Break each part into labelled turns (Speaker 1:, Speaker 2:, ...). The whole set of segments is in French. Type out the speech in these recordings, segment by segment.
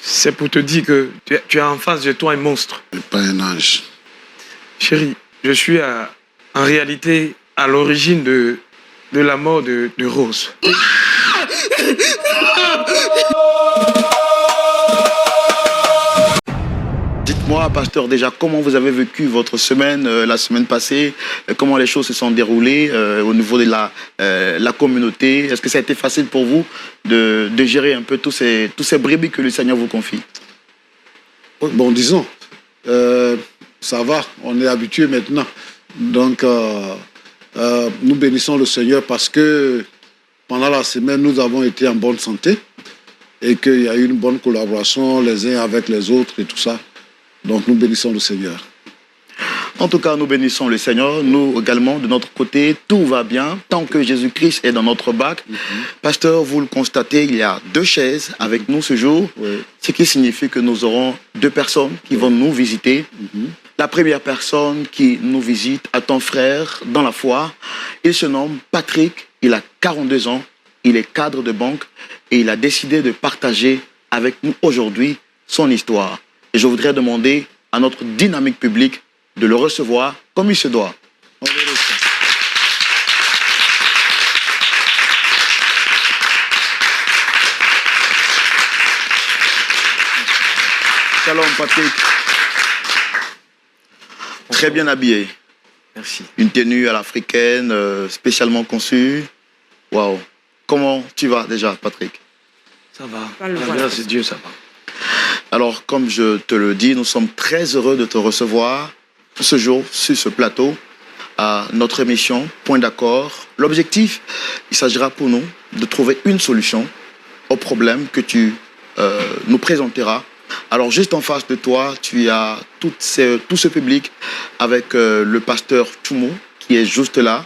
Speaker 1: C'est pour te dire que tu as en face de toi un monstre.
Speaker 2: Mais pas un ange.
Speaker 1: Chérie, je suis en réalité à l'origine de la mort de Rose.
Speaker 3: Dites-moi, pasteur, déjà, comment vous avez vécu votre semaine, la semaine passée, comment les choses se sont déroulées au niveau de la communauté. Est-ce que ça a été facile pour vous de gérer un peu tous ces brebis que le Seigneur vous confie?
Speaker 2: Bon, disons, ça va, on est habitué maintenant. Donc, nous bénissons le Seigneur parce que pendant la semaine, nous avons été en bonne santé et qu'il y a eu une bonne collaboration les uns avec les autres et tout ça. Donc, nous bénissons le Seigneur.
Speaker 3: En tout cas, nous bénissons le Seigneur. Nous également, de notre côté, tout va bien tant que Jésus-Christ est dans notre bac. Pasteur, vous le constatez, il y a 2 chaises avec nous ce jour, ce qui signifie que nous aurons 2 personnes qui vont nous visiter. La première personne qui nous visite a ton frère dans la foi. Il se nomme Patrick, il a 42 ans, il est cadre de banque et il a décidé de partager avec nous aujourd'hui son histoire. Et je voudrais demander à notre dynamique publique de le recevoir comme il se doit. Shalom Patrick. Très bien habillé.
Speaker 1: Merci.
Speaker 3: Une tenue à l'africaine, spécialement conçue. Waouh. Comment tu vas déjà, Patrick?
Speaker 1: Ça va. La grâce de Dieu, ça va.
Speaker 3: Alors, comme je te le dis, nous sommes très heureux de te recevoir ce jour sur ce plateau à notre émission Point d'accord. L'objectif, il s'agira pour nous de trouver une solution au problème que tu nous présenteras. Alors, juste en face de toi, tu as tout ce public avec le pasteur Chumo qui est juste là.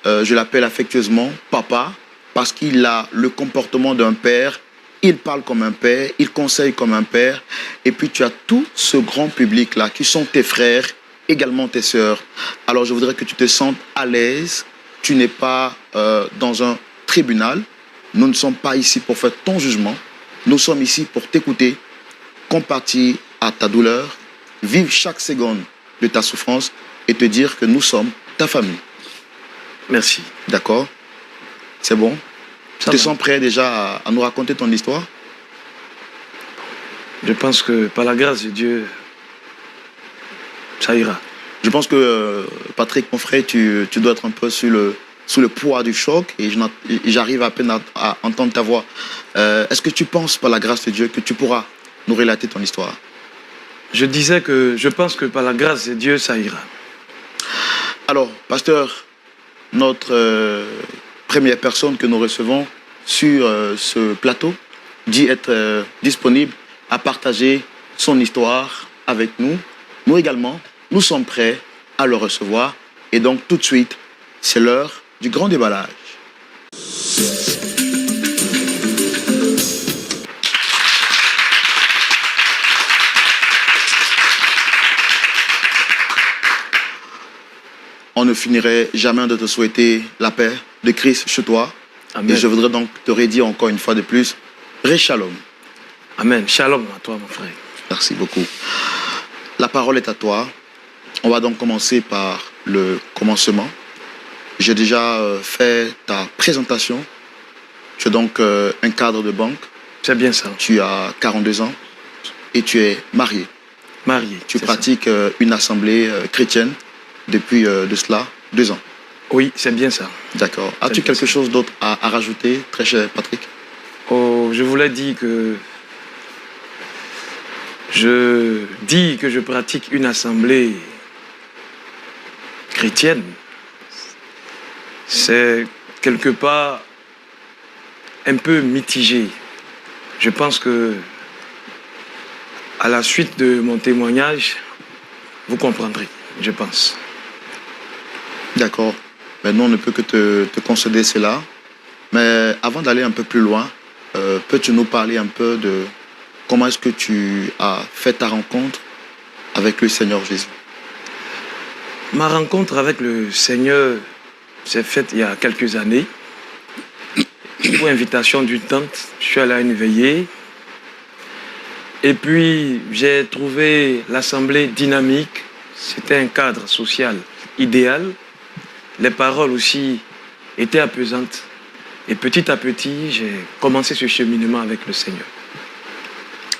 Speaker 3: Je l'appelle affectueusement Papa parce qu'il a le comportement d'un père. Il parle comme un père, il conseille comme un père. Et puis tu as tout ce grand public-là qui sont tes frères, également tes sœurs. Alors je voudrais que tu te sentes à l'aise. Tu n'es pas dans un tribunal. Nous ne sommes pas ici pour faire ton jugement. Nous sommes ici pour t'écouter, compatir à ta douleur, vivre chaque seconde de ta souffrance et te dire que nous sommes ta famille.
Speaker 1: Merci.
Speaker 3: D'accord? C'est bon? Tu te sens prêt déjà à nous raconter ton histoire?
Speaker 1: Je pense que par la grâce de Dieu, ça ira.
Speaker 3: Je pense que, Patrick, mon frère, tu dois être un peu sous le poids du choc et j'arrive à peine à entendre ta voix. Est-ce que tu penses, par la grâce de Dieu, que tu pourras nous relater ton histoire?
Speaker 1: Je disais que je pense que par la grâce de Dieu, ça ira.
Speaker 3: Alors, pasteur, notre première personne que nous recevons sur ce plateau dit être disponible à partager son histoire avec nous. Nous également, nous sommes prêts à le recevoir. Et donc, tout de suite, c'est l'heure du grand déballage. On ne finirait jamais de te souhaiter la paix de Christ chez toi.
Speaker 1: Amen.
Speaker 3: Et je voudrais donc te redire encore une fois de plus, Ré Shalom.
Speaker 1: Amen. Shalom à toi, mon frère.
Speaker 3: Merci beaucoup. La parole est à toi. On va donc commencer par le commencement. J'ai déjà fait ta présentation. Tu es donc un cadre de banque.
Speaker 1: C'est bien ça.
Speaker 3: Tu as 42 ans et tu es marié.
Speaker 1: Marié.
Speaker 3: Tu pratiques une assemblée chrétienne depuis de cela 2 ans.
Speaker 1: Oui, c'est bien ça.
Speaker 3: D'accord. As-tu quelque chose d'autre à rajouter, très cher Patrick?
Speaker 1: Oh, je voulais dire que je pratique une assemblée chrétienne. C'est quelque part un peu mitigé. Je pense que à la suite de mon témoignage, vous comprendrez, je pense.
Speaker 3: D'accord. Mais nous, on ne peut que te concéder cela. Mais avant d'aller un peu plus loin, peux-tu nous parler un peu de comment est-ce que tu as fait ta rencontre avec le Seigneur Jésus?
Speaker 1: Ma rencontre avec le Seigneur s'est faite il y a quelques années. Pour invitation d'une tante, je suis allé à une veillée. Et puis, j'ai trouvé l'Assemblée dynamique. C'était un cadre social idéal. Les paroles aussi étaient apaisantes. Et petit à petit, j'ai commencé ce cheminement avec le Seigneur.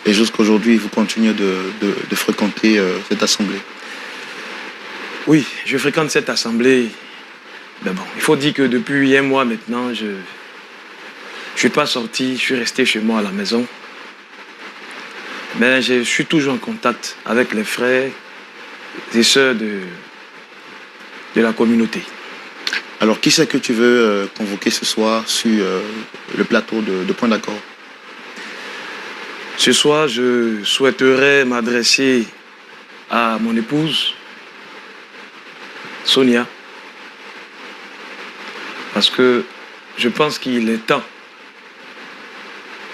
Speaker 3: Et jusqu'aujourd'hui, vous continuez de fréquenter cette assemblée?
Speaker 1: Oui, je fréquente cette assemblée. Mais bon, il faut dire que depuis un mois maintenant, je ne suis pas sorti, je suis resté chez moi à la maison. Mais je suis toujours en contact avec les frères et sœurs de la communauté.
Speaker 3: Alors, qui c'est que tu veux convoquer ce soir sur le plateau de Point d'accord?
Speaker 1: Ce soir, je souhaiterais m'adresser à mon épouse, Sonia, parce que je pense qu'il est temps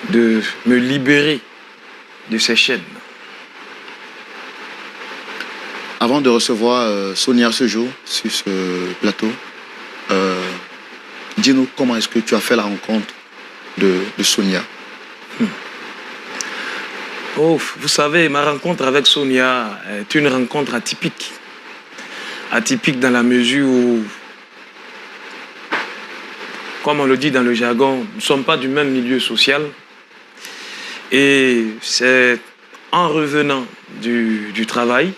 Speaker 1: de me libérer de ces chaînes.
Speaker 3: Avant de recevoir Sonia ce jour sur ce plateau, dis-nous comment est-ce que tu as fait la rencontre de Sonia?
Speaker 1: Oh, vous savez, ma rencontre avec Sonia est une rencontre atypique. Atypique dans la mesure où, comme on le dit dans le jargon, nous ne sommes pas du même milieu social. Et c'est en revenant du travail,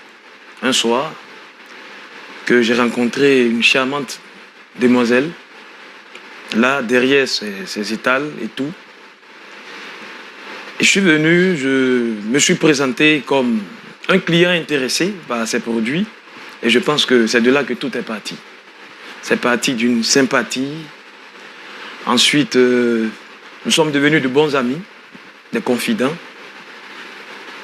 Speaker 1: un soir, que j'ai rencontré une charmante demoiselle, là, derrière ses étals et tout. Et je suis venu, je me suis présenté comme un client intéressé par ces produits. Et je pense que c'est de là que tout est parti. C'est parti d'une sympathie. Ensuite, nous sommes devenus de bons amis, des confidents.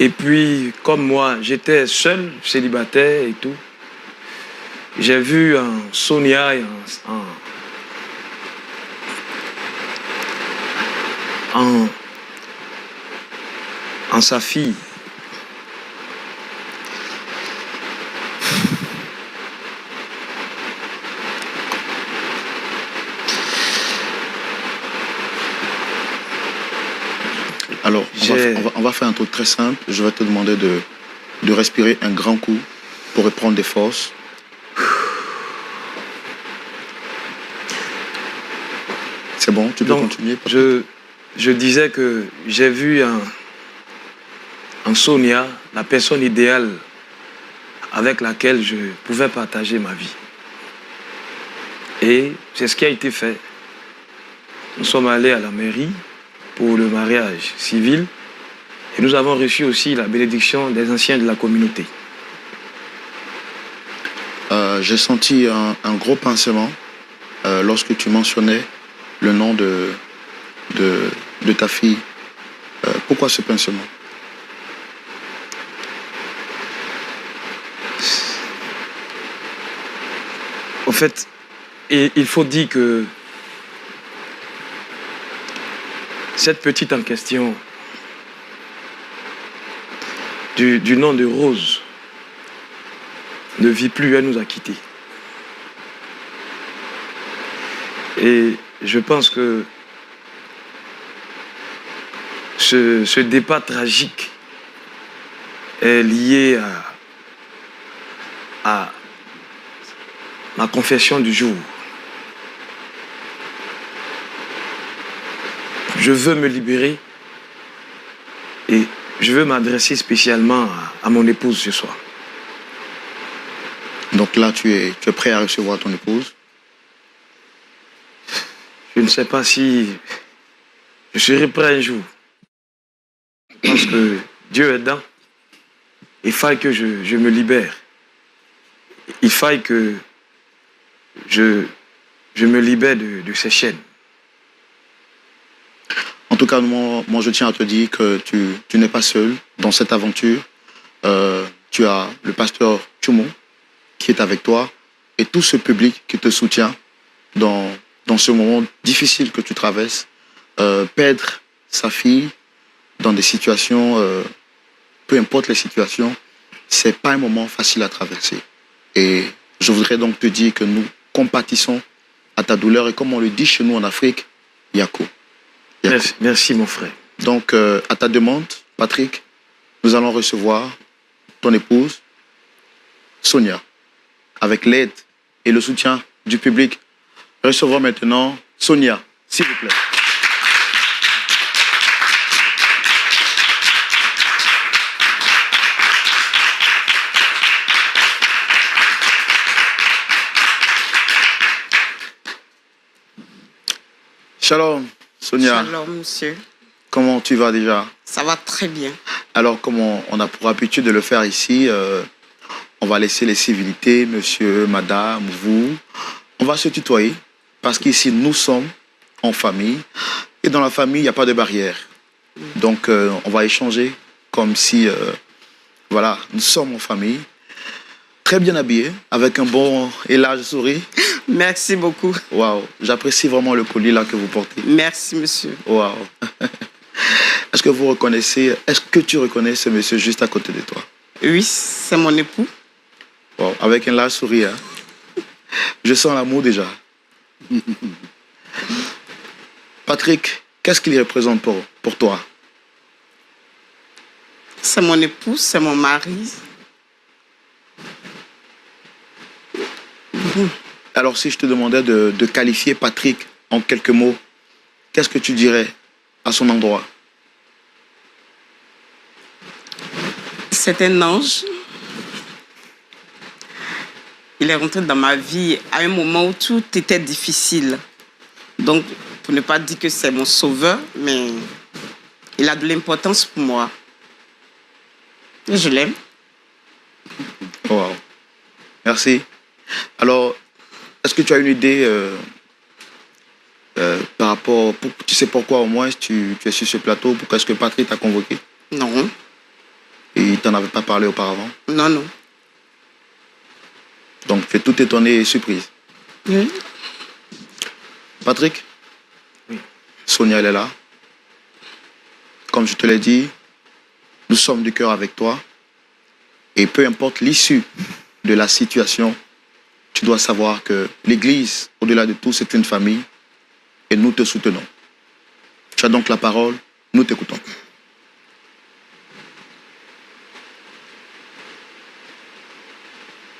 Speaker 1: Et puis, comme moi, j'étais seul, célibataire et tout, j'ai vu en Sonia et en sa fille
Speaker 3: Alors, on va faire un truc très simple. Je vais te demander de respirer un grand coup pour reprendre des forces. C'est bon, tu peux continuer.
Speaker 1: Je disais que j'ai vu en Sonia la personne idéale avec laquelle je pouvais partager ma vie. Et c'est ce qui a été fait. Nous sommes allés à la mairie pour le mariage civil et nous avons reçu aussi la bénédiction des anciens de la communauté.
Speaker 3: J'ai senti un gros pincement lorsque tu mentionnais le nom de ta fille. Pourquoi ce pincement?
Speaker 1: En fait, il faut dire que cette petite en question, du nom de Rose, ne vit plus, elle nous a quittés. Et je pense que ce départ tragique est lié à ma confession du jour. Je veux me libérer et je veux m'adresser spécialement à mon épouse ce soir.
Speaker 3: Donc là, tu es prêt à recevoir ton épouse?
Speaker 1: Je ne sais pas si je serai prêt un jour. Je pense que Dieu est dedans. Il faille que je me libère. Il faille que je me libère de ces chaînes.
Speaker 3: En tout cas, moi, je tiens à te dire que tu n'es pas seul dans cette aventure. Tu as le pasteur Tchoumo qui est avec toi et tout ce public qui te soutient dans ce moment difficile que tu traverses. Perdre sa fille dans des situations, peu importe les situations, c'est pas un moment facile à traverser. Et je voudrais donc te dire que nous compatissons à ta douleur et comme on le dit chez nous en Afrique, Yako.
Speaker 1: Merci mon frère.
Speaker 3: Donc, à ta demande, Patrick, nous allons recevoir ton épouse, Sonia, avec l'aide et le soutien du public. Recevons maintenant Sonia, s'il vous plaît. Shalom, Sonia.
Speaker 4: Shalom, monsieur.
Speaker 3: Comment tu vas déjà?
Speaker 4: Ça va très bien.
Speaker 3: Alors, comme on a pour habitude de le faire ici, on va laisser les civilités, monsieur, madame, vous. On va se tutoyer parce qu'ici, nous sommes en famille. Et dans la famille, il n'y a pas de barrière. Donc, on va échanger comme si, voilà, nous sommes en famille. Très bien habillé, avec un bon et large sourire.
Speaker 4: Merci beaucoup.
Speaker 3: Waouh, j'apprécie vraiment le collier là que vous portez.
Speaker 4: Merci, monsieur.
Speaker 3: Waouh. Est-ce que tu reconnais ce monsieur juste à côté de toi?
Speaker 4: Oui, c'est mon époux.
Speaker 3: Wow, avec un large sourire. Hein. Je sens l'amour déjà. Patrick, qu'est-ce qu'il représente pour toi?
Speaker 4: C'est mon époux, c'est mon mari.
Speaker 3: Alors, si je te demandais de qualifier Patrick en quelques mots, qu'est-ce que tu dirais à son endroit?
Speaker 4: C'est un ange. Il est rentré dans ma vie à un moment où tout était difficile. Donc, pour ne pas dire que c'est mon sauveur, mais il a de l'importance pour moi. Et je l'aime.
Speaker 3: Wow. Merci. Alors, est-ce que tu as une idée par rapport... tu sais pourquoi au moins tu es sur ce plateau? Pourquoi est-ce que Patrick t'a convoqué?
Speaker 4: Non,
Speaker 3: Et il t'en avait pas parlé auparavant?
Speaker 4: non, non.
Speaker 3: Donc, tu es tout étonné et surprise.
Speaker 4: Oui.
Speaker 3: Patrick?
Speaker 1: Oui.
Speaker 3: Sonia, elle est là. Comme je te l'ai dit, nous sommes du cœur avec toi. Et peu importe l'issue de la situation, tu dois savoir que l'Église, au-delà de tout, c'est une famille. Et nous te soutenons. Tu as donc la parole, nous t'écoutons.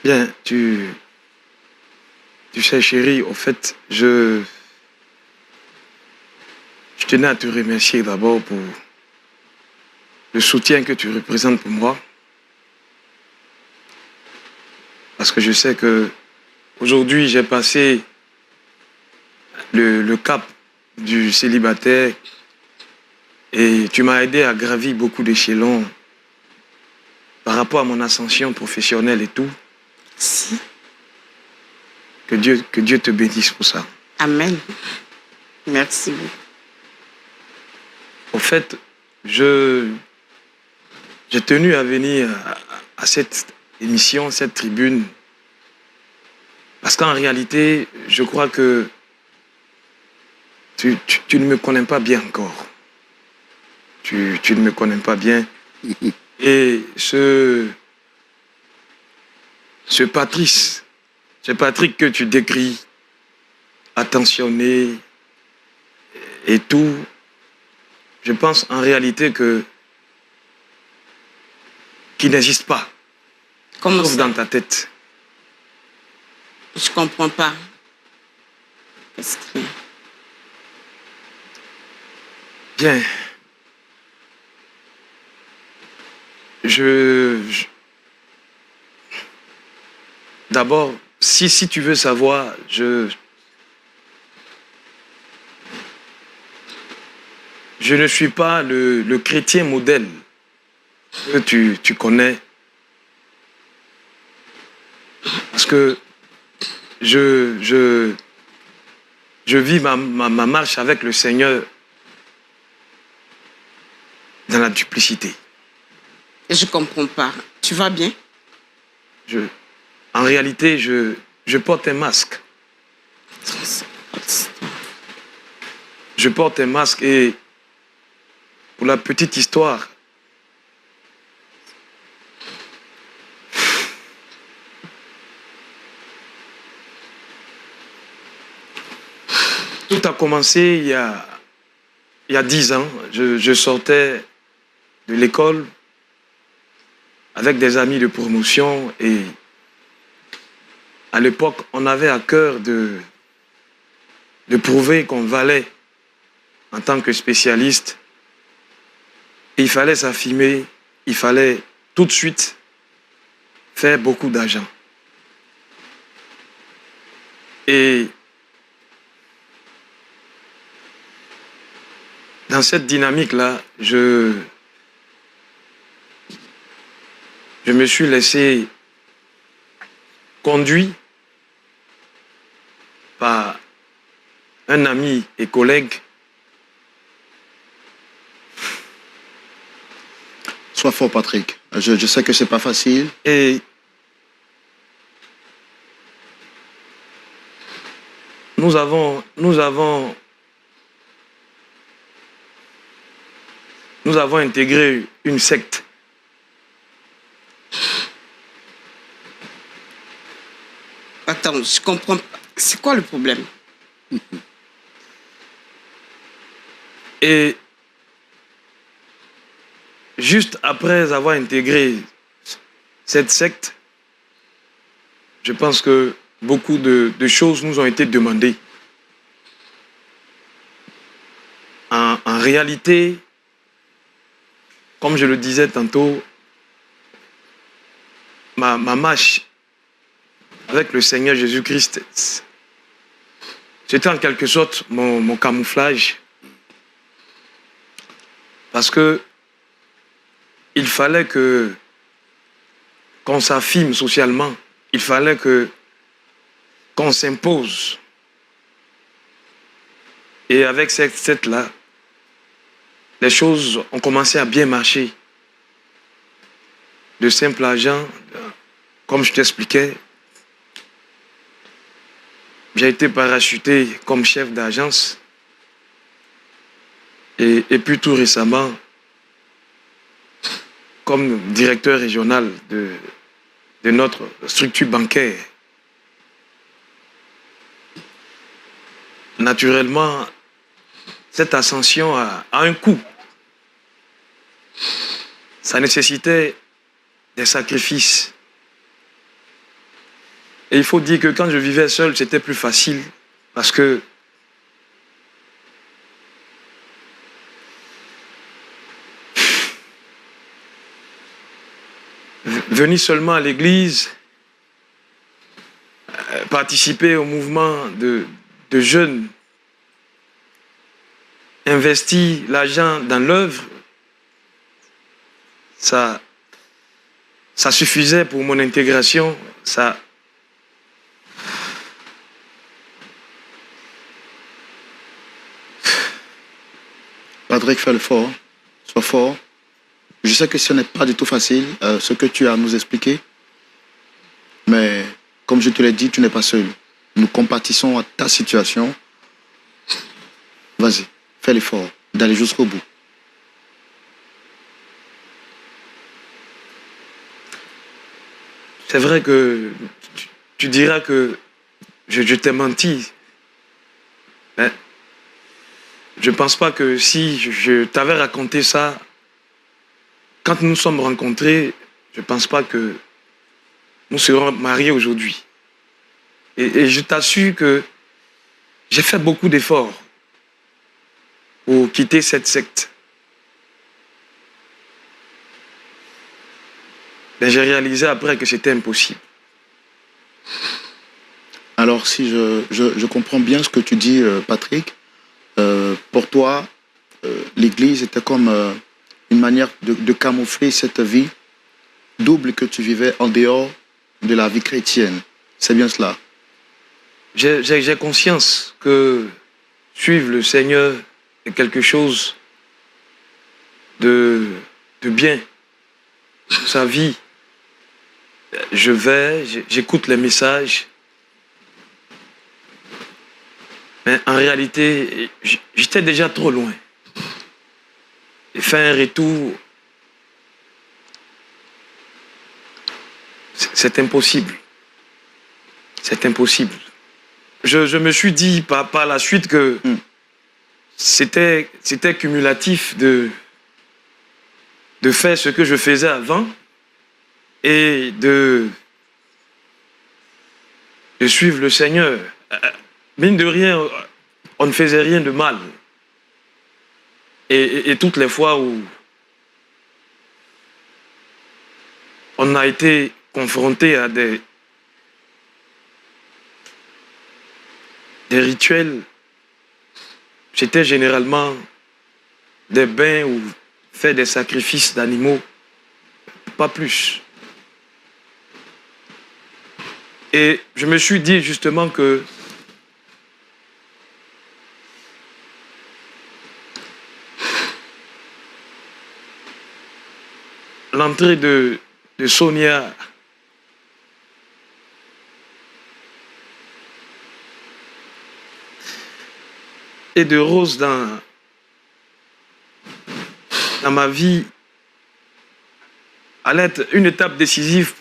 Speaker 1: Bien, tu sais, chérie, au fait, je tenais à te remercier d'abord pour le soutien que tu représentes pour moi. Parce que je sais que aujourd'hui, j'ai passé le cap du célibataire et tu m'as aidé à gravir beaucoup d'échelons par rapport à mon ascension professionnelle et tout.
Speaker 4: Si.
Speaker 1: Que Dieu te bénisse pour ça.
Speaker 4: Amen. Merci beaucoup.
Speaker 1: Au fait, j'ai tenu à venir à cette émission, cette tribune, parce qu'en réalité, je crois que tu ne me connais pas bien encore. Tu ne me connais pas bien. Et ce Patrick que tu décris, attentionné et tout, je pense en réalité qu'il n'existe pas.
Speaker 4: Comment
Speaker 1: Sauf
Speaker 4: ça?
Speaker 1: dans ta tête.
Speaker 4: Je comprends pas. Qu'est-ce que...
Speaker 1: Bien. D'abord, si tu veux savoir, je ne suis pas le chrétien modèle que tu connais. Parce que je vis ma marche avec le Seigneur dans la duplicité.
Speaker 4: Je comprends pas. Tu vas bien?
Speaker 1: En réalité, je porte un masque. Je porte un masque et pour la petite histoire, tout a commencé il y a 10 ans. Je sortais de l'école avec des amis de promotion et à l'époque, on avait à cœur de prouver qu'on valait en tant que spécialiste. Et il fallait s'affirmer, il fallait tout de suite faire beaucoup d'argent. Et dans cette dynamique-là, je me suis laissé conduire par un ami et collègue.
Speaker 3: Sois fort, Patrick. Je sais que c'est pas facile.
Speaker 1: Et nous avons intégré une secte.
Speaker 4: Attends, je comprends pas. C'est quoi le problème?
Speaker 1: Et juste après avoir intégré cette secte, je pense que beaucoup de choses nous ont été demandées. En réalité, comme je le disais tantôt, ma marche avec le Seigneur Jésus-Christ, c'était en quelque sorte mon camouflage. Parce que il fallait qu'on s'affirme socialement. Il fallait qu'on s'impose. Et avec cette secte-là, les choses ont commencé à bien marcher. De simple agent, comme je t'expliquais, j'ai été parachuté comme chef d'agence. Et puis tout récemment, comme directeur régional de notre structure bancaire. Naturellement, cette ascension a un coût. Ça nécessitait des sacrifices. Et il faut dire que quand je vivais seul, c'était plus facile parce que venir seulement à l'église, participer au mouvement de jeunes, investir l'argent dans l'œuvre, ça suffisait pour mon intégration.
Speaker 3: Patrick, fais le fort. Sois fort. Je sais que ce n'est pas du tout facile, ce que tu as à nous expliquer. Mais comme je te l'ai dit, tu n'es pas seul. Nous compatissons à ta situation. Vas-y, fais l'effort d'aller jusqu'au bout.
Speaker 1: C'est vrai que tu diras que je t'ai menti. Mais je ne pense pas que si je t'avais raconté ça, quand nous nous sommes rencontrés, je ne pense pas que nous serons mariés aujourd'hui. Et je t'assure que j'ai fait beaucoup d'efforts pour quitter cette secte. Mais j'ai réalisé après que c'était impossible.
Speaker 3: Alors, si je comprends bien ce que tu dis, Patrick, pour toi, l'Église était comme une manière de camoufler cette vie double que tu vivais en dehors de la vie chrétienne. C'est bien cela?
Speaker 1: J'ai conscience que suivre le Seigneur est quelque chose de bien. Sa vie. Je vais, j'écoute les messages. Mais en réalité, j'étais déjà trop loin. Et faire un retour, c'est impossible. C'est impossible. Je me suis dit par la suite que c'était cumulatif de faire ce que je faisais avant et de suivre le Seigneur. Mine de rien, on ne faisait rien de mal. Et toutes les fois où on a été confronté à des rituels, c'était généralement des bains ou faire des sacrifices d'animaux, pas plus. Et je me suis dit justement que l'entrée de Sonia et de Rose dans ma vie allait être une étape décisive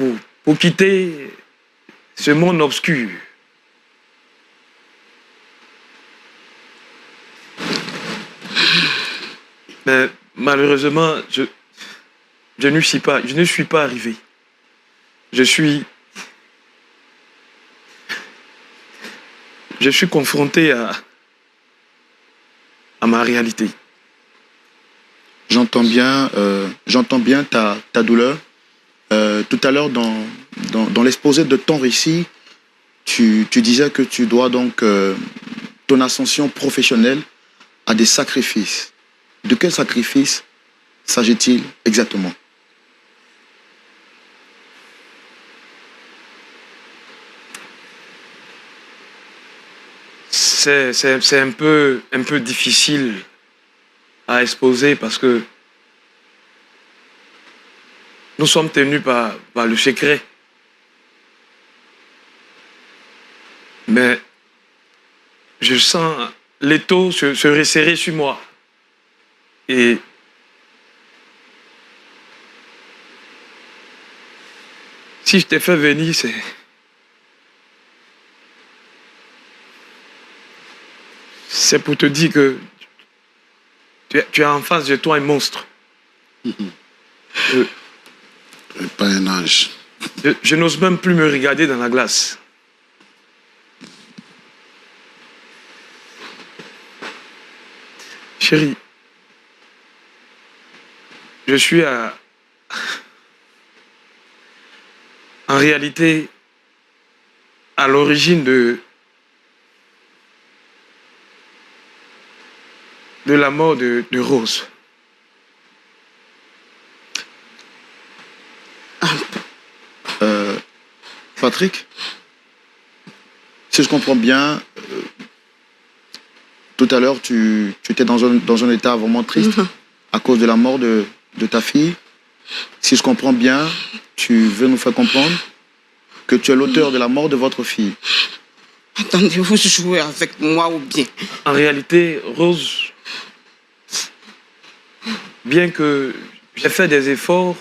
Speaker 1: pour quitter ce monde obscur. Mais malheureusement, je ne suis pas arrivé. Je suis confronté à ma réalité.
Speaker 3: J'entends bien ta douleur. Tout à l'heure, dans l'exposé de ton récit, tu disais que tu dois donc ton ascension professionnelle à des sacrifices. De quel sacrifice s'agit-il exactement?
Speaker 1: C'est un peu difficile à exposer parce que nous sommes tenus par le secret. Mais je sens l'étau se resserrer sur moi. Et si je t'ai fait venir, c'est pour te dire que tu as en face de toi un monstre.
Speaker 2: Pas un ange.
Speaker 1: Je n'ose même plus me regarder dans la glace. Chérie, je suis en réalité à l'origine de la mort de Rose.
Speaker 3: Patrick, si je comprends bien, tout à l'heure, tu étais dans un état vraiment triste à cause de la mort de ta fille. Si je comprends bien, tu veux nous faire comprendre que tu es l'auteur de la mort de votre fille.
Speaker 4: Attendez, vous jouez avec moi ou bien?
Speaker 1: En réalité, Rose, bien que j'ai fait des efforts,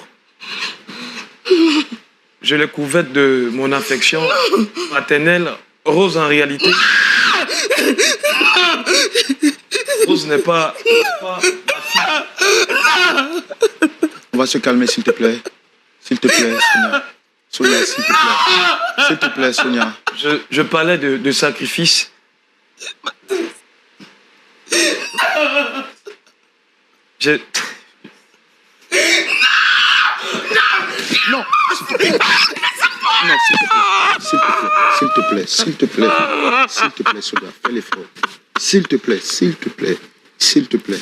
Speaker 1: je l'ai couverte de mon affection maternelle. Rose, en réalité, Rose n'est pas ma fille.
Speaker 3: On va se calmer, s'il te plaît. S'il te plaît, Sonia. Sonia, s'il te plaît. S'il te plaît, Sonia.
Speaker 1: Je parlais de sacrifice.
Speaker 3: Non, s'il te plaît. Non, s'il te plaît. S'il te plaît. S'il te plaît, Sonia, fais l'effort. S'il te plaît, s'il te plaît. S'il te plaît,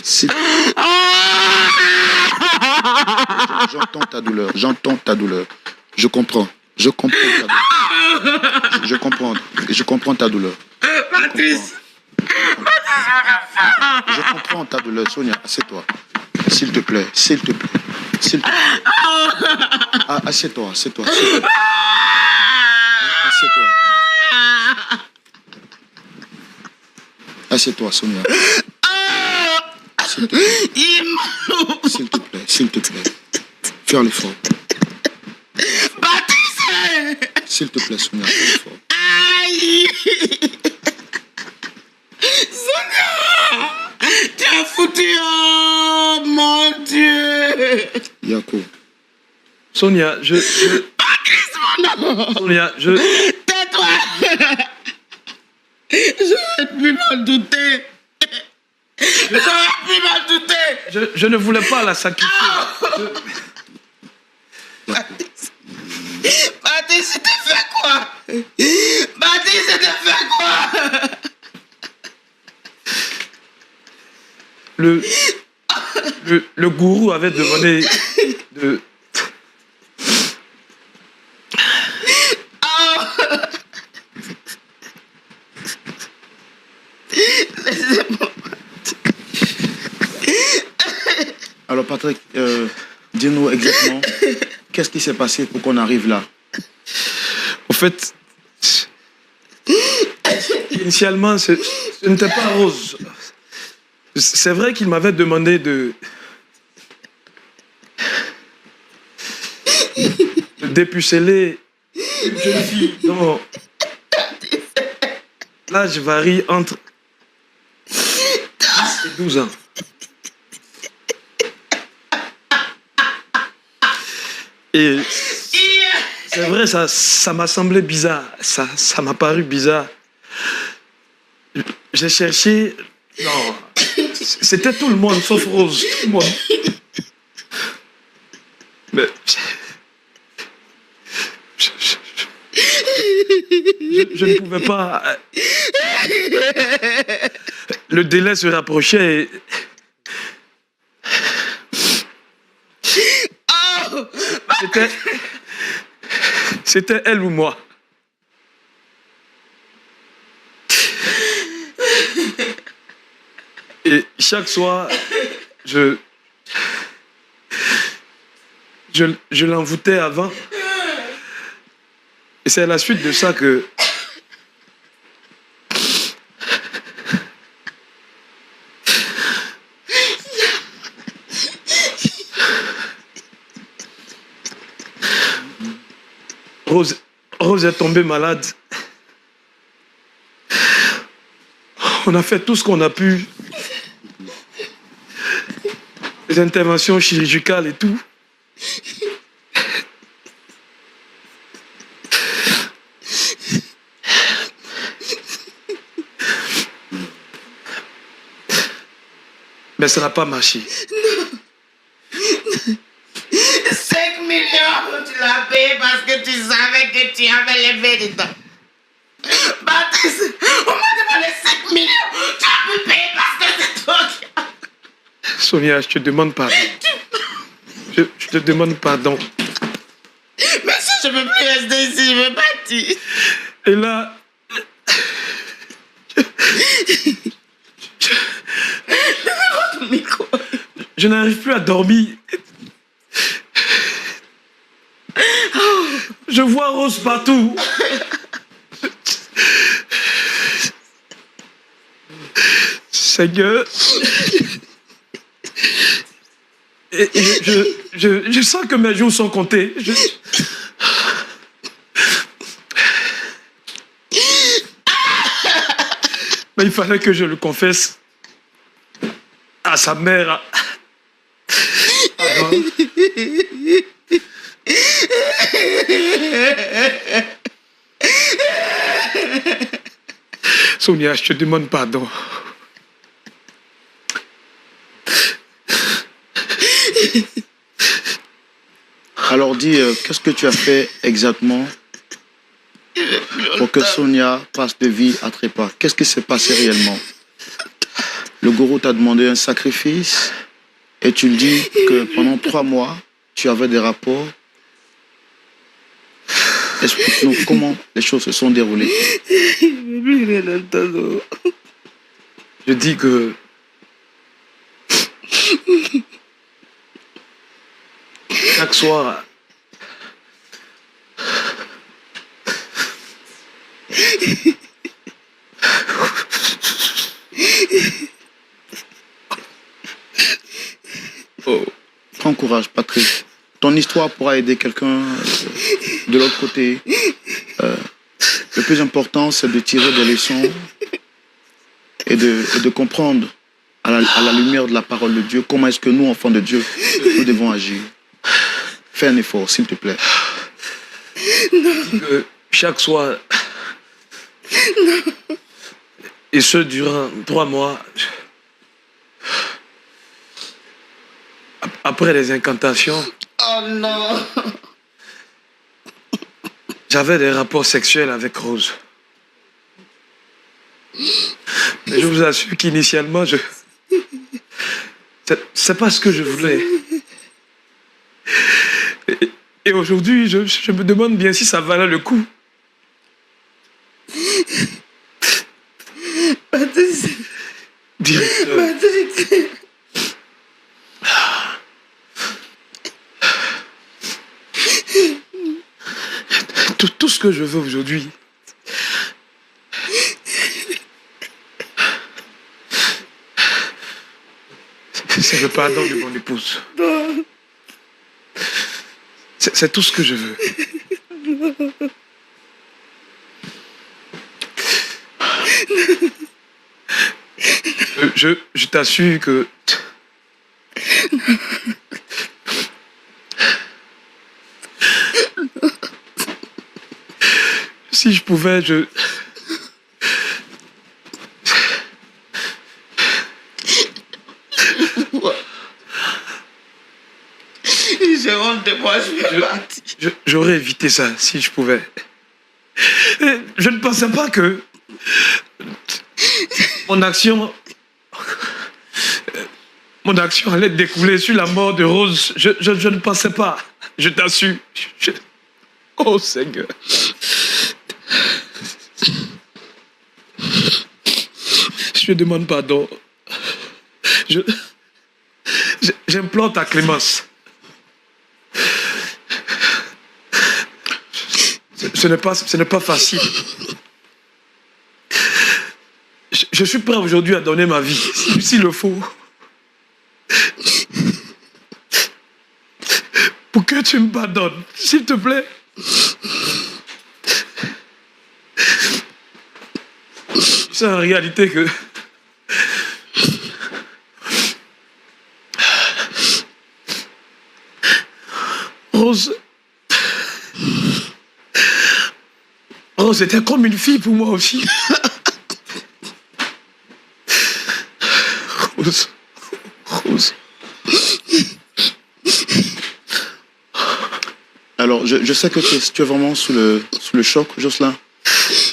Speaker 3: J'entends ta douleur, Je comprends ta douleur. Je comprends ta douleur. Je comprends ta douleur, Sonia, assieds-toi. S'il te plaît. Ah, assieds-toi. Assieds-toi. Assieds-toi, Sonia. S'il te plaît. Fais l'effort. S'il te plaît, Sonia, fais l'effort.
Speaker 4: Aïe! Sonia! Tu as foutu, oh mon Dieu!
Speaker 3: Yako,
Speaker 1: Sonia,
Speaker 4: Patrice, mon amour.
Speaker 1: Sonia,
Speaker 4: Tais-toi. Je vais plus m'en douter. Je vais plus m'en douter.
Speaker 1: je ne voulais pas la sacrifier.
Speaker 4: Baptiste, je t'ai fait quoi? Baptiste, je t'ai fait quoi?
Speaker 1: Le gourou avait demandé de...
Speaker 3: Alors Patrick, dis-nous exactement qu'est-ce qui s'est passé pour qu'on arrive là.
Speaker 1: En fait, initialement, ce n'était pas Rose. C'est vrai qu'il m'avait demandé de dépuceler une jeune fille dont l'âge varie entre 10 et 12 ans. Et c'est vrai, ça m'a semblé bizarre. Ça m'a paru bizarre. J'ai cherché... Non, c'était tout le monde, sauf Rose. Tout le monde. Mais... Je ne pouvais pas... Le délai se rapprochait et... C'était elle ou moi. Et chaque soir, je l'envoûtais avant. Et c'est à la suite de ça que... Rose est tombée malade. On a fait tout ce qu'on a pu. Les interventions chirurgicales et tout. Mais ça n'a pas marché.
Speaker 4: 5 millions, tu l'as payé parce que tu savais que tu avais levé dedans. Baptiste, on m'a demandé 5 millions, tu as pu payer parce que c'est toi qui as...
Speaker 1: Sonia, je te demande pardon. Je te demande pardon.
Speaker 4: Mais si je ne peux plus rester ici, je vais partir.
Speaker 1: Et là...
Speaker 4: Micro.
Speaker 1: Je n'arrive plus à dormir. Je vois Rose partout. Seigneur. Et je sens que mes jours sont comptés. Mais il fallait que je le confesse à sa mère. Avant. Sonia, je te demande pardon.
Speaker 3: Alors dis, qu'est-ce que tu as fait exactement pour que Sonia passe de vie à trépas? Qu'est-ce qui s'est passé réellement? Le gourou t'a demandé un sacrifice et tu dis que pendant 3 mois, tu avais des rapports. Explique-nous comment les choses se sont déroulées.
Speaker 1: Je dis que chaque soir,
Speaker 3: Prends courage, Patrick. Ton histoire pourra aider quelqu'un de l'autre côté. Le plus important, c'est de tirer des leçons et de comprendre à la lumière de la parole de Dieu comment est-ce que nous, enfants de Dieu, nous devons agir. Fais un effort, s'il te plaît.
Speaker 1: Que chaque soir, et ce durant 3 mois, après les incantations,
Speaker 4: Oh non.
Speaker 1: j'avais des rapports sexuels avec Rose. Mais je vous assure qu'initialement, c'est pas ce que je voulais. Et aujourd'hui, je me demande bien si ça valait le coup.
Speaker 4: Patrice.
Speaker 1: Directeur,
Speaker 4: Patrice.
Speaker 1: tout ce que je veux aujourd'hui, c'est le pardon de mon épouse.
Speaker 4: Non.
Speaker 1: C'est tout ce que je veux. Je t'assure que si je pouvais,
Speaker 4: J'ai honte de moi, je vais partir.
Speaker 1: j'aurais évité ça si je pouvais. Et je ne pensais pas que mon action allait découler sur la mort de Rose. Je ne pensais pas. Je t'assure. Oh Seigneur. Je demande pardon. J'implore ta clémence. Ce n'est pas facile. Je suis prêt aujourd'hui à donner ma vie, s'il le faut. Pour que tu me pardonnes, s'il te plaît. C'est en réalité que Rose était comme une fille pour moi aussi. Rose.
Speaker 3: Alors, je sais que tu es vraiment sous le choc, Jocelyn.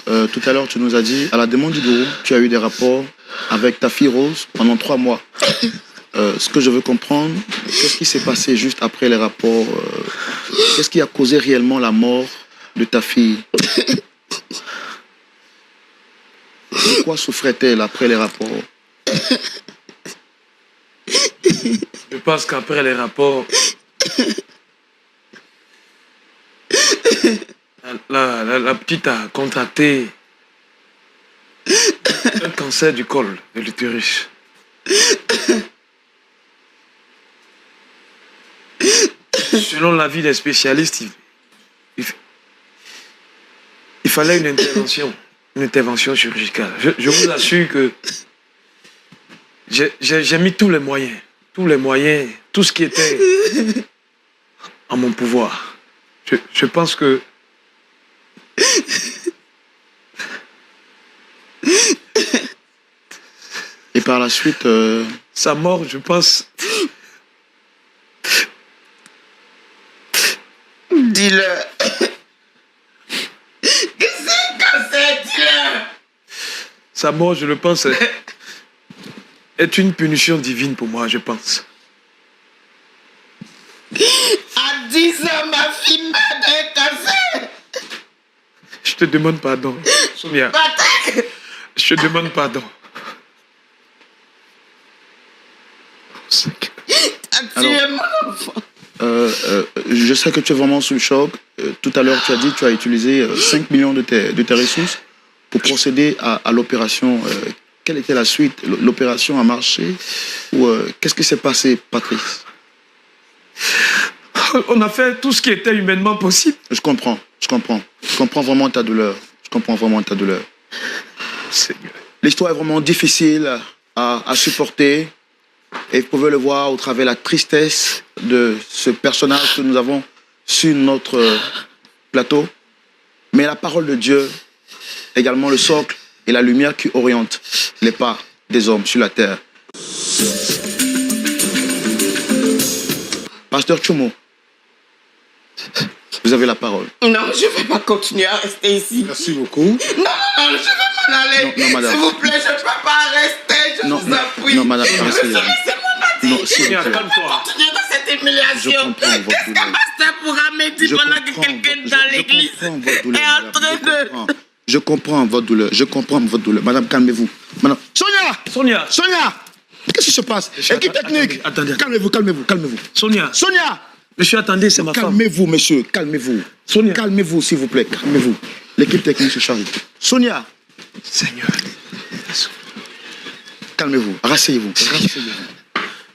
Speaker 3: Tout à l'heure, tu nous as dit, à la demande du gourou, tu as eu des rapports avec ta fille Rose pendant 3 mois. Ce que je veux comprendre, qu'est-ce qui s'est passé juste après les rapports qu'est-ce qui a causé réellement la mort de ta fille? De quoi souffrait-elle après les rapports?
Speaker 1: Je pense qu'après les rapports, la petite a contracté un cancer du col de l'utérus. Selon l'avis des spécialistes, il fallait une intervention chirurgicale. Je vous assure que j'ai mis tous les moyens, tout ce qui était en mon pouvoir. Je pense que
Speaker 3: et par la suite,
Speaker 1: sa mort, je pense.
Speaker 4: Dis-le. Qu'est-ce que c'est, dis-le.
Speaker 1: Sa mort, je le pense, est une punition divine pour moi, je pense.
Speaker 4: À 10 ans, ma fille meurt d'un cancer.
Speaker 1: Je te demande pardon, Soumia.
Speaker 4: Patrick.
Speaker 1: Je te demande pardon.
Speaker 4: As tué mon enfant.
Speaker 3: je sais que tu es vraiment sous le choc. Tout à l'heure, tu as dit que tu as utilisé 5 millions de tes ressources pour procéder à l'opération. Quelle était la suite? L'opération a marché? Ou qu'est-ce qui s'est passé, Patrice?
Speaker 1: On a fait tout ce qui était humainement possible.
Speaker 3: Je comprends. Je comprends vraiment ta douleur.
Speaker 1: Seigneur.
Speaker 3: L'histoire est vraiment difficile à supporter. Et vous pouvez le voir au travers de la tristesse de ce personnage que nous avons sur notre plateau, mais la parole de Dieu, également le socle et la lumière qui oriente les pas des hommes sur la terre. Pasteur Tchoumo, vous avez la parole.
Speaker 4: Non, je ne vais pas continuer à rester ici.
Speaker 2: Merci beaucoup.
Speaker 4: Non, je vais m'en aller.
Speaker 3: Non, madame.
Speaker 4: S'il vous plaît, je ne peux pas rester. Je vous appuie.
Speaker 3: Non, madame,
Speaker 4: Laissez-moi
Speaker 3: non,
Speaker 4: dire.
Speaker 3: s'il vous plaît.
Speaker 1: Calme-toi.
Speaker 4: Continuer dans cette humiliation.
Speaker 3: Je comprends votre
Speaker 4: Qu'est-ce
Speaker 3: douleur.
Speaker 4: qu'un pasteur pourra me dire pendant que quelqu'un dans l'église est en train de...
Speaker 3: Je comprends votre douleur. Je comprends votre douleur. Madame, calmez-vous. Madame.
Speaker 1: Sonia.
Speaker 3: Sonia! Qu'est-ce qui se passe? Équipe technique!
Speaker 1: Attendez.
Speaker 3: Calmez-vous.
Speaker 1: Sonia.
Speaker 3: Sonia!
Speaker 1: Monsieur, attendez, c'est ma femme.
Speaker 3: Calmez-vous, monsieur. Calmez-vous.
Speaker 1: Sonia.
Speaker 3: Calmez-vous, s'il vous plaît. Calmez-vous. L'équipe technique se charge. Sonia!
Speaker 1: Seigneur.
Speaker 3: Calmez-vous. Rasseyez-vous.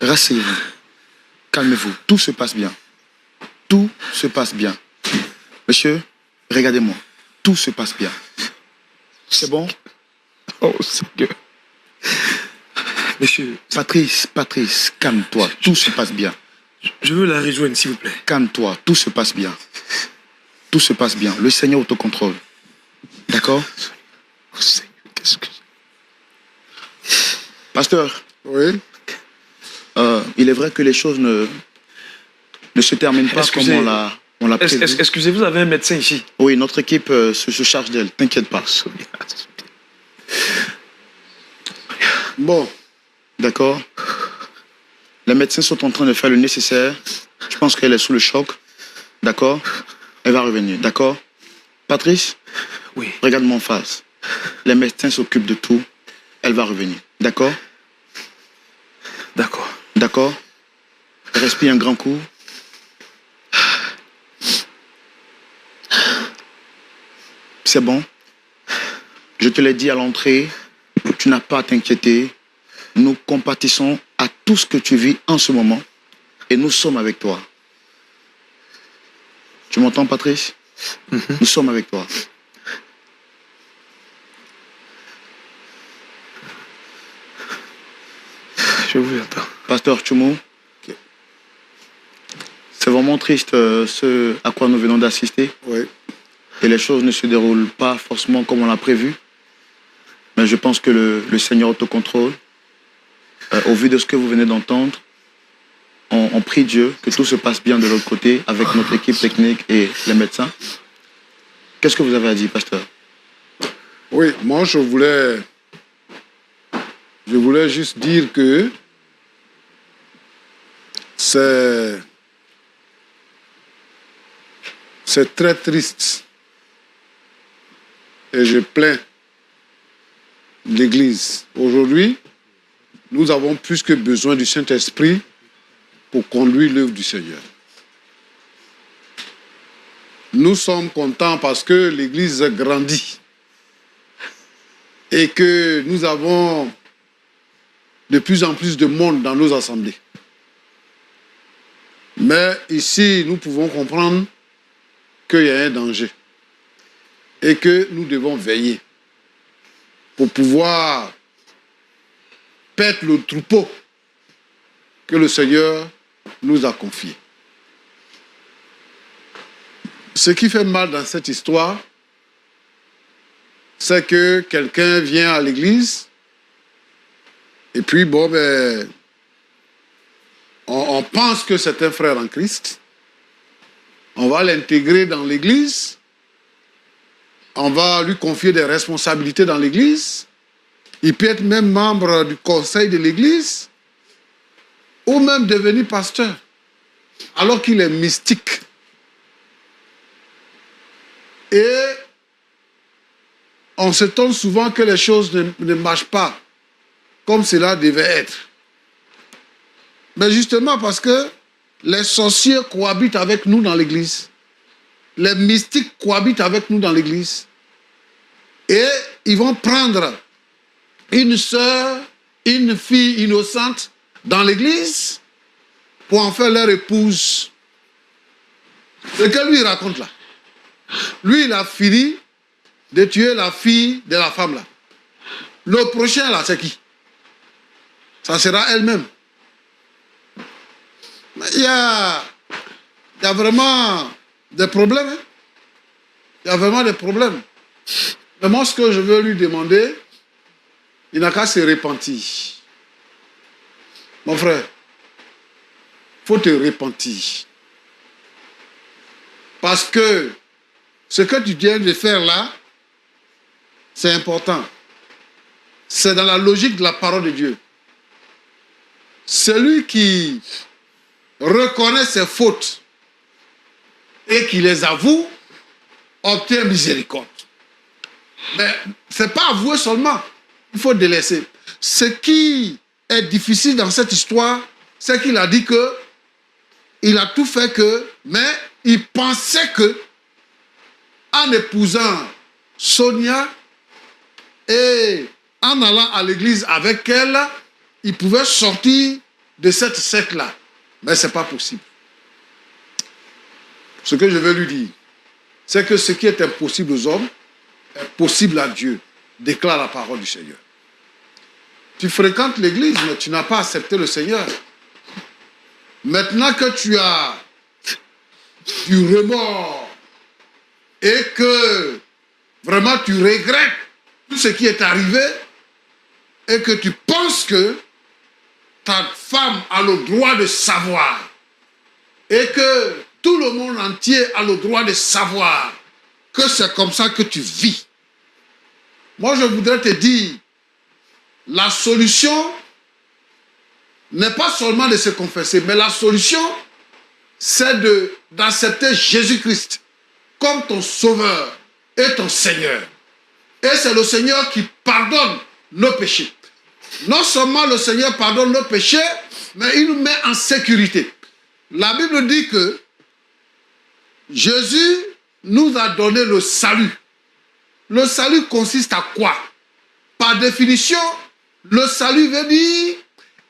Speaker 3: Rasseyez-vous. Calmez-vous. Tout se passe bien. Tout se passe bien. Monsieur, regardez-moi. Tout se passe bien. C'est bon?
Speaker 1: Oh, Seigneur. Monsieur,
Speaker 3: Patrice, calme-toi. Tout se passe bien.
Speaker 1: je veux la rejoindre, s'il vous plaît.
Speaker 3: Calme-toi. Tout se passe bien. Tout se passe bien. Le Seigneur autocontrôle. D'accord?
Speaker 1: Oh, Seigneur, qu'est-ce que...
Speaker 3: Pasteur,
Speaker 2: Oui.
Speaker 3: il est vrai que les choses ne se terminent pas comme on l'a prévu.
Speaker 1: Excusez, vous avez un médecin ici?
Speaker 3: Oui, notre équipe se charge d'elle. T'inquiète pas.
Speaker 2: Bon.
Speaker 3: D'accord? Les médecins sont en train de faire le nécessaire. Je pense qu'elle est sous le choc. D'accord? Elle va revenir. D'accord? Patrice?
Speaker 1: Oui.
Speaker 3: Regarde-moi en face. Les médecins s'occupent de tout. Elle va revenir. D'accord?
Speaker 1: D'accord.
Speaker 3: D'accord? Respire un grand coup. C'est bon? Je te l'ai dit à l'entrée. Tu n'as pas à t'inquiéter. Nous compatissons à tout ce que tu vis en ce moment. Et nous sommes avec toi. Tu m'entends, Patrice? Nous sommes avec toi.
Speaker 1: Je vous attends.
Speaker 3: Pasteur Tchoumo, c'est vraiment triste ce à quoi nous venons d'assister.
Speaker 2: Oui.
Speaker 3: Et les choses ne se déroulent pas forcément comme on l'a prévu. Mais je pense que le Seigneur autocontrôle. Au vu de ce que vous venez d'entendre, on prie Dieu que tout se passe bien de l'autre côté avec notre équipe technique et les médecins. Qu'est-ce que vous avez à dire, pasteur?
Speaker 2: Oui, moi je voulais juste dire que c'est très triste et je plains l'Église. Aujourd'hui, nous avons plus que besoin du Saint-Esprit pour conduire l'œuvre du Seigneur. Nous sommes contents parce que l'Église grandit et que nous avons de plus en plus de monde dans nos assemblées. Mais ici, nous pouvons comprendre qu'il y a un danger et que nous devons veiller pour pouvoir perdre le troupeau que le Seigneur nous a confié. Ce qui fait mal dans cette histoire, c'est que quelqu'un vient à l'église et puis, bon, ben, on pense que c'est un frère en Christ. On va l'intégrer dans l'église. On va lui confier des responsabilités dans l'église. Il peut être même membre du conseil de l'église ou même devenir pasteur, alors qu'il est mystique. Et on s'étonne souvent que les choses ne marchent pas comme cela devait être. Mais justement parce que les sorciers cohabitent avec nous dans l'église. Les mystiques cohabitent avec nous dans l'église. Et ils vont prendre une sœur, une fille innocente dans l'église pour en faire leur épouse. Ce que lui raconte là. Lui, il a fini de tuer la fille de la femme là. Le prochain là, c'est qui? Ça sera elle-même. Mais il y a vraiment des problèmes. Hein? Il y a vraiment des problèmes. Mais moi, ce que je veux lui demander, il n'a qu'à se repentir. Mon frère, il faut te repentir. Parce que ce que tu viens de faire là, c'est important. C'est dans la logique de la parole de Dieu. Celui qui reconnaît ses fautes et qui les avoue, obtient miséricorde. Mais ce n'est pas avouer seulement, il faut délaisser. Ce qui est difficile dans cette histoire, c'est qu'il a dit que il a tout fait que, mais il pensait que en épousant Sonia et en allant à l'église avec elle, il pouvait sortir de cette secte-là. Mais ce n'est pas possible. Ce que je veux lui dire, c'est que ce qui est impossible aux hommes est possible à Dieu, déclare la parole du Seigneur. Tu fréquentes l'église, mais tu n'as pas accepté le Seigneur. Maintenant que tu as du remords et que vraiment tu regrettes tout ce qui est arrivé et que tu penses que ta femme a le droit de savoir et que tout le monde entier a le droit de savoir que c'est comme ça que tu vis. Moi, je voudrais te dire, la solution n'est pas seulement de se confesser, mais la solution, c'est d'accepter Jésus-Christ comme ton Sauveur et ton Seigneur. Et c'est le Seigneur qui pardonne nos péchés. Non seulement le Seigneur pardonne nos péchés, mais il nous met en sécurité. La Bible dit que Jésus nous a donné le salut. Le salut consiste à quoi? Par définition, le salut veut dire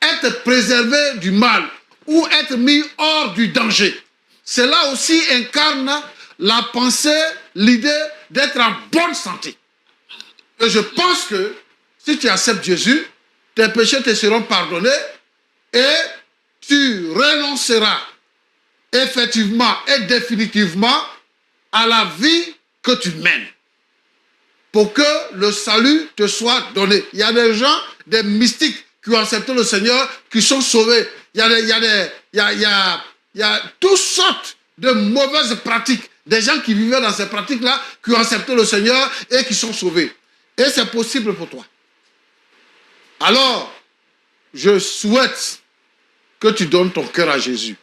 Speaker 2: être préservé du mal ou être mis hors du danger. Cela aussi incarne la pensée, l'idée d'être en bonne santé. Et je pense que si tu acceptes Jésus, tes péchés te seront pardonnés et tu renonceras effectivement et définitivement à la vie que tu mènes pour que le salut te soit donné. Il y a des gens, des mystiques qui ont accepté le Seigneur, qui sont sauvés. Il y a toutes sortes de mauvaises pratiques. Des gens qui vivaient dans ces pratiques-là, qui ont accepté le Seigneur et qui sont sauvés. Et c'est possible pour toi. Alors, je souhaite que tu donnes ton cœur à Jésus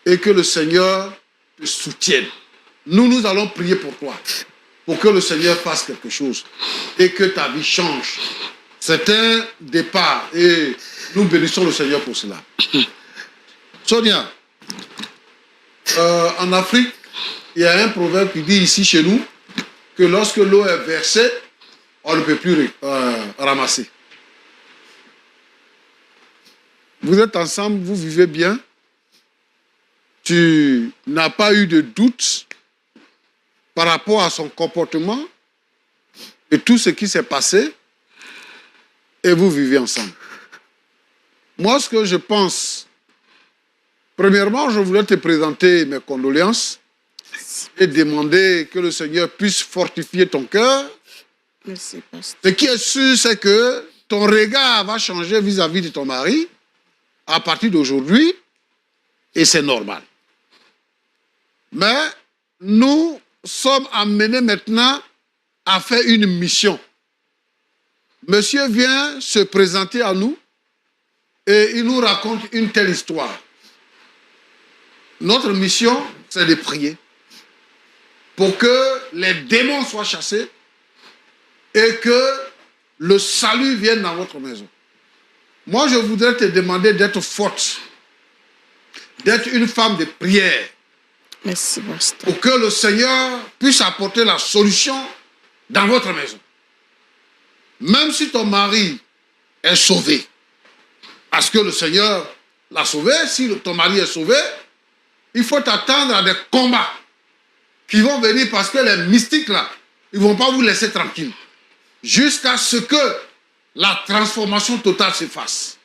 Speaker 2: et que le Seigneur te soutienne. Nous allons prier pour toi, pour que le Seigneur fasse quelque chose et que ta vie change. C'est un départ et nous bénissons le Seigneur pour cela. Sonia, en Afrique, il y a un proverbe qui dit ici chez nous que lorsque l'eau est versée, on ne peut plus ramasser. Vous êtes ensemble, vous vivez bien. Tu n'as pas eu de doute par rapport à son comportement et tout ce qui s'est passé, et vous vivez ensemble. Moi, ce que je pense, premièrement, je voulais te présenter mes condoléances et demander que le Seigneur puisse fortifier ton cœur.
Speaker 4: Merci, pasteur.
Speaker 2: Ce qui est sûr, c'est que ton regard va changer vis-à-vis de ton mari à partir d'aujourd'hui, et c'est normal. Mais nous sommes amenés maintenant à faire une mission. Monsieur vient se présenter à nous et il nous raconte une telle histoire. Notre mission, c'est de prier pour que les démons soient chassés et que le salut vienne dans votre maison. Moi, je voudrais te demander d'être forte, d'être une femme de prière.
Speaker 4: Merci, pasteur.
Speaker 2: Pour que le Seigneur puisse apporter la solution dans votre maison. Même si ton mari est sauvé, parce que le Seigneur l'a sauvé, si ton mari est sauvé, il faut t'attendre à des combats qui vont venir parce que les mystiques là, ils ne vont pas vous laisser tranquille. Jusqu'à ce que la transformation totale se fasse.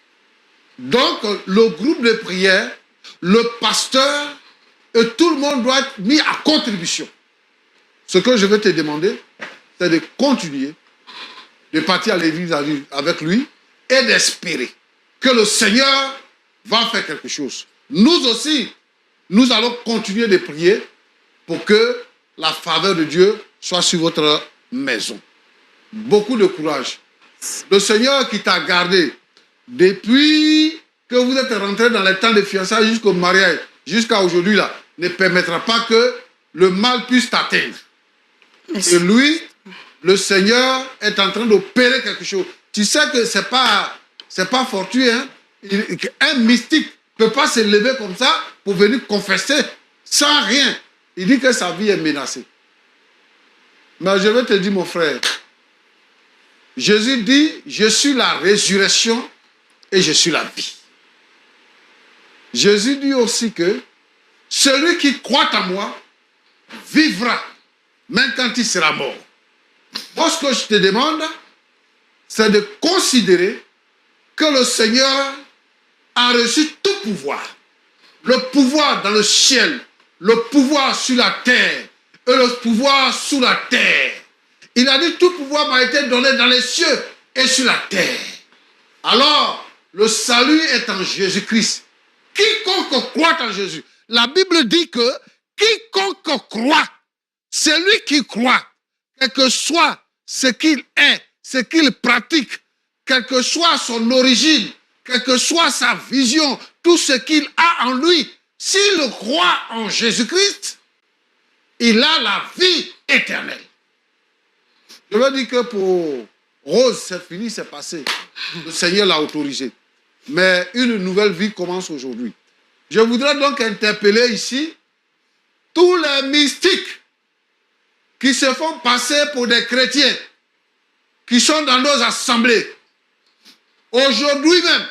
Speaker 2: Donc, le groupe de prière, le pasteur Et tout le monde doit être mis à contribution. Ce que je vais te demander, c'est de continuer, de partir à l'église avec lui et d'espérer que le Seigneur va faire quelque chose. Nous aussi, nous allons continuer de prier pour que la faveur de Dieu soit sur votre maison. Beaucoup de courage. Le Seigneur qui t'a gardé depuis que vous êtes rentré dans les temps de fiançailles jusqu'au mariage, jusqu'à aujourd'hui là, ne permettra pas que le mal puisse t'atteindre. Et lui, le Seigneur est en train d'opérer quelque chose. Tu sais que c'est pas fortuit, hein? Un mystique ne peut pas se lever comme ça pour venir confesser sans rien. Il dit que sa vie est menacée. Mais je vais te dire, mon frère, Jésus dit, je suis la résurrection et je suis la vie. Jésus dit aussi que celui qui croit en moi vivra, même quand il sera mort. Moi, ce que je te demande, c'est de considérer que le Seigneur a reçu tout pouvoir. Le pouvoir dans le ciel, le pouvoir sur la terre et le pouvoir sous la terre. Il a dit, tout pouvoir m'a été donné dans les cieux et sur la terre. Alors, le salut est en Jésus-Christ. Quiconque croit en Jésus. La Bible dit que quiconque croit, celui qui croit, quel que soit ce qu'il est, ce qu'il pratique, quelle que soit son origine, quelle que soit sa vision, tout ce qu'il a en lui, s'il croit en Jésus-Christ, il a la vie éternelle. Je veux dire que pour Rose, c'est fini, c'est passé. Le Seigneur l'a autorisé. Mais une nouvelle vie commence aujourd'hui. Je voudrais donc interpeller ici tous les mystiques qui se font passer pour des chrétiens, qui sont dans nos assemblées. Aujourd'hui même,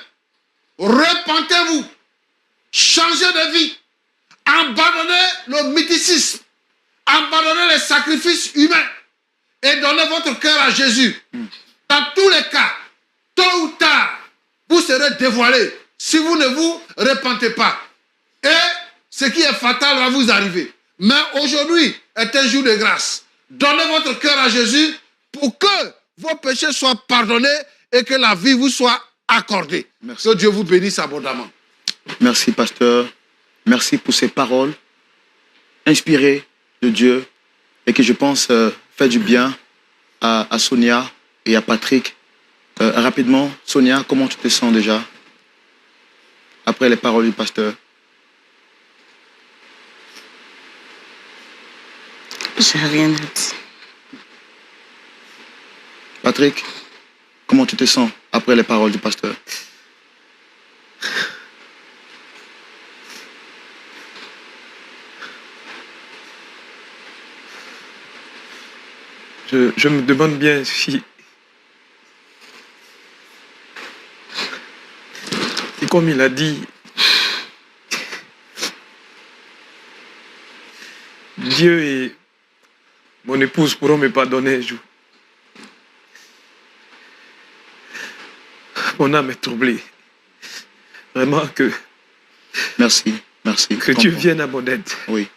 Speaker 2: repentez-vous, changez de vie, abandonnez le mysticisme, abandonnez les sacrifices humains et donnez votre cœur à Jésus. Dans tous les cas, tôt ou tard, vous serez dévoilés si vous ne vous repentez pas. Et ce qui est fatal va vous arriver. Mais aujourd'hui est un jour de grâce. Donnez votre cœur à Jésus pour que vos péchés soient pardonnés et que la vie vous soit accordée.
Speaker 3: Merci.
Speaker 2: Que Dieu vous bénisse abondamment.
Speaker 3: Merci, pasteur. Merci pour ces paroles inspirées de Dieu et qui, je pense, fait du bien à Sonia et à Patrick. Rapidement, Sonia, comment tu te sens déjà après les paroles du pasteur?
Speaker 4: J'ai rien à dire.
Speaker 3: Patrick, comment tu te sens après les paroles du pasteur?
Speaker 1: Je me demande bien si comme il a dit, Dieu et mon épouse pourront me pardonner un jour. Mon âme est troublée. Vraiment que...
Speaker 3: Merci, merci.
Speaker 1: Que Dieu vienne à mon aide.
Speaker 3: Oui.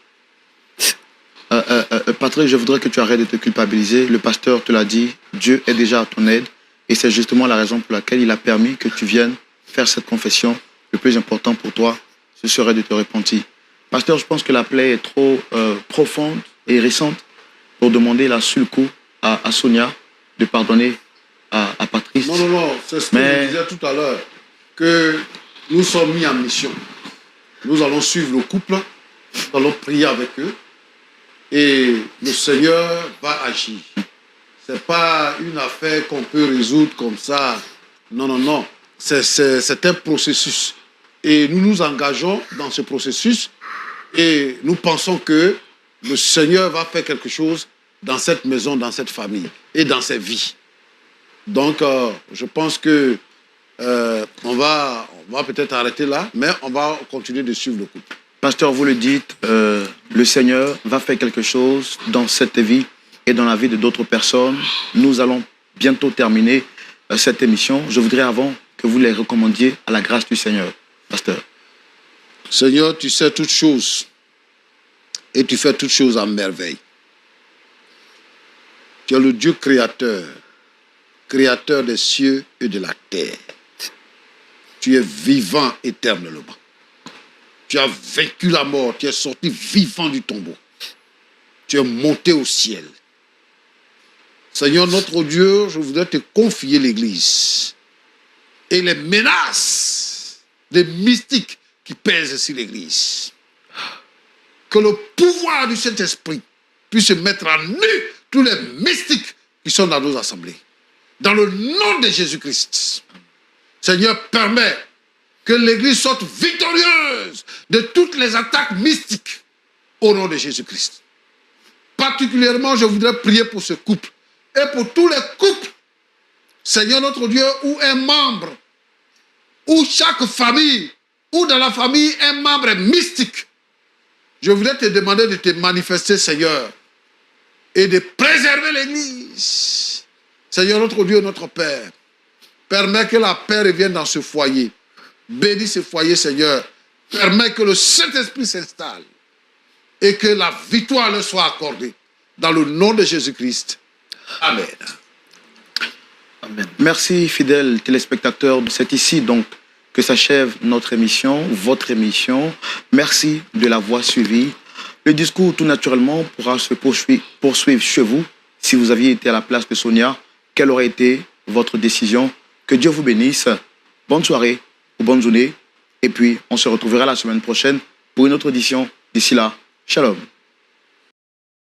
Speaker 3: Patrick, je voudrais que tu arrêtes de te culpabiliser. Le pasteur te l'a dit, Dieu est déjà à ton aide. Et c'est justement la raison pour laquelle il a permis que tu viennes faire cette confession. Le plus important pour toi, ce serait de te repentir. Pasteur, je pense que la plaie est trop profonde et récente pour demander là sur le coup à Sonia de pardonner à Patrice.
Speaker 2: Non, c'est ce que je disais tout à l'heure, que nous sommes mis en mission. Nous allons suivre le couple, nous allons prier avec eux et le Seigneur va agir. Ce n'est pas une affaire qu'on peut résoudre comme ça. Non. C'est un processus. Et nous nous engageons dans ce processus et nous pensons que le Seigneur va faire quelque chose dans cette maison, dans cette famille et dans ces vies. Donc, je pense que on va peut-être arrêter là, mais on va continuer de suivre le couple.
Speaker 3: Pasteur, vous le dites, le Seigneur va faire quelque chose dans cette vie et dans la vie de d'autres personnes. Nous allons bientôt terminer cette émission. Je voudrais avant que vous les recommandiez à la grâce du Seigneur. Pasteur.
Speaker 2: Seigneur, tu sais toutes choses. et tu fais toutes choses en merveille. Tu es le Dieu créateur, créateur des cieux et de la terre. Tu es vivant éternellement. Tu as vaincu la mort, tu es sorti vivant du tombeau. Tu es monté au ciel. Seigneur notre Dieu, je voudrais te confier l'Église et les menaces des mystiques qui pèsent sur l'Église. Que le pouvoir du Saint-Esprit puisse mettre à nu tous les mystiques qui sont dans nos assemblées. Dans le nom de Jésus-Christ. Seigneur, permets que l'Église sorte victorieuse de toutes les attaques mystiques au nom de Jésus-Christ. Particulièrement, je voudrais prier pour ce couple et pour tous les couples, Seigneur notre Dieu, où un membre, où chaque famille, ou dans la famille, un membre est mystique. Je voudrais te demander de te manifester, Seigneur, et de préserver l'Église. Seigneur notre Dieu, notre Père, permets que la paix revienne dans ce foyer. Bénis ce foyer, Seigneur. Permets que le Saint-Esprit s'installe et que la victoire leur soit accordée. Dans le nom de Jésus-Christ. Amen.
Speaker 3: Amen. Merci, fidèles téléspectateurs. C'est ici donc que s'achève notre émission, votre émission. Merci de l'avoir suivi. Le discours, tout naturellement, pourra se poursuivre chez vous. Si vous aviez été à la place de Sonia, quelle aurait été votre décision? Que Dieu vous bénisse. Bonne soirée ou bonne journée. Et puis, on se retrouvera la semaine prochaine pour une autre édition. D'ici là, shalom.